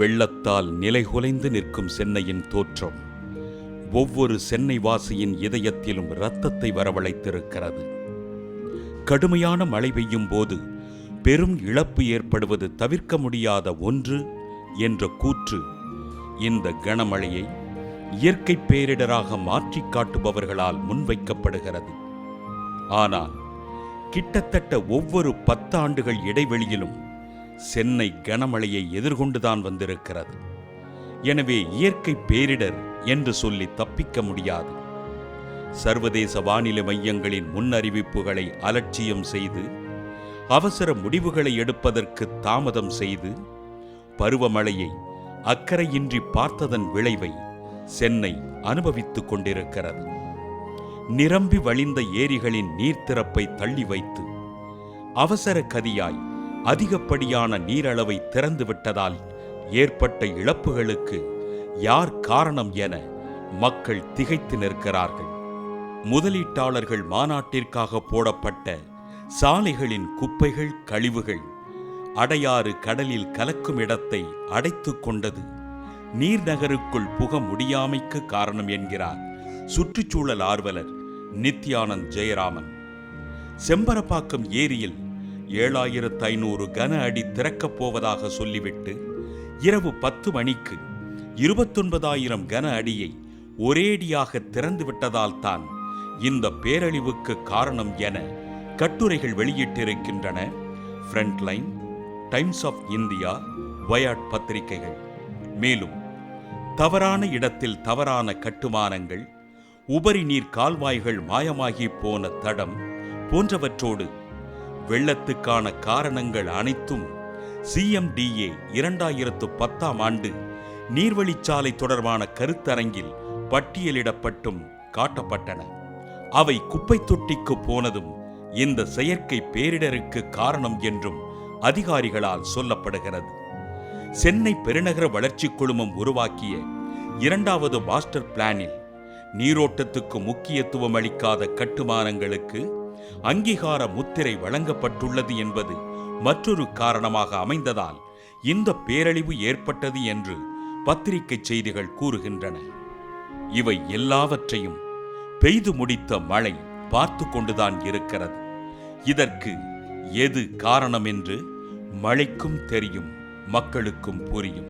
வெள்ளத்தால் நிலைகுலைந்து நிற்கும் சென்னையின் தோற்றம் ஒவ்வொரு சென்னை வாசியின் இதயத்திலும் இரத்தத்தை வரவழைத்திருக்கிறது. கடுமையான மழை பெய்யும் போது பெரும் இழப்பு ஏற்படுவது தவிர்க்க முடியாத ஒன்று என்ற கூற்று இந்த கனமழையை இயற்கை பேரிடராக மாற்றி காட்டுபவர்களால் முன்வைக்கப்படுகிறது. ஆனால் கிட்டத்தட்ட ஒவ்வொரு 10 ஆண்டுகள் இடைவெளியிலும் சென்னை கனமழையை எதிர்கொண்டுதான் வந்திருக்கிறது. எனவே இயற்கை பேரிடர் என்று சொல்லி தப்பிக்க முடியாது. சர்வதேச வானிலை மையங்களின் முன்னறிவிப்புகளை அலட்சியம் செய்து அவசர முடிவுகளை எடுப்பதற்கு தாமதம் செய்து பருவமழையை அக்கறையின்றி பார்த்ததன் விளைவை சென்னை அனுபவித்துக் கொண்டிருக்கிறது. நிரம்பி வழிந்த ஏரிகளின் நீர்த்திறப்பை தள்ளி வைத்து அவசர கதியாய் அதிகப்படியான நீரளவை திறந்துவிட்டதால் ஏற்பட்ட இழப்புகளுக்கு யார் காரணம் என மக்கள் திகைத்து நிற்கிறார்கள். முதலீட்டாளர்கள் மாநாட்டிற்காக போடப்பட்ட சாலைகளின் குப்பைகள், கழிவுகள் அடையாறு கடலில் கலக்கும் இடத்தை அடைத்துக் கொண்டது நீர்நகருக்குள் புக முடியாமைக்கு காரணம் என்கிறார் சுற்றுச்சூழல் ஆர்வலர் நித்யானந்த் ஜெயராமன். செம்பரப்பாக்கம் ஏரியில் 7500 கன அடி திறக்கப் போவதாக சொல்லிவிட்டு இரவு 10 மணிக்கு 29,000 கன அடியை ஒரேடியாக திறந்துவிட்டதால் தான் இந்த பேரழிவுக்கு காரணம் என கட்டுரைகள் வெளியிட்டிருக்கின்றன ஃப்ரண்ட்லைன், டைம்ஸ் ஆஃப் இந்தியா, வயாட் பத்திரிகைகள். மேலும் தவறான இடத்தில் தவறான கட்டுமானங்கள், உபரி நீர் கால்வாய்கள் மாயமாகி போன தடம் போன்றவற்றோடு வெள்ளத்துக்கான காரணங்கள் அனைத்தும் CMDA 2010ஆம் ஆண்டு நீர்வழிச்சாலை தொடர்பான கருத்தரங்கில் பட்டியலிடப்பட்டும் காட்டப்பட்டன. அவை குப்பை தொட்டிக்கு போனதும் இந்த செயற்கை பேரிடருக்கு காரணம் என்றும் அதிகாரிகளால் சொல்லப்படுகிறது. சென்னை பெருநகர வளர்ச்சி குழுமம் உருவாக்கிய 2வது மாஸ்டர் பிளானில் நீரோட்டத்துக்கு முக்கியத்துவம் அளிக்காத கட்டுமானங்களுக்கு அங்கீகார முத்திரை வழங்கப்பட்டுள்ளது என்பது மற்றொரு காரணமாக அமைந்ததால் இந்த பேரழிவு ஏற்பட்டது என்று பத்திரிகை செய்திகள் கூறுகின்றன. இவை எல்லாவற்றையும் பெய்து முடித்த மழை பார்த்து கொண்டுதான் இருக்கிறது. இதற்கு எது காரணம் என்று மழைக்கும் தெரியும், மக்களுக்கும் புரியும்.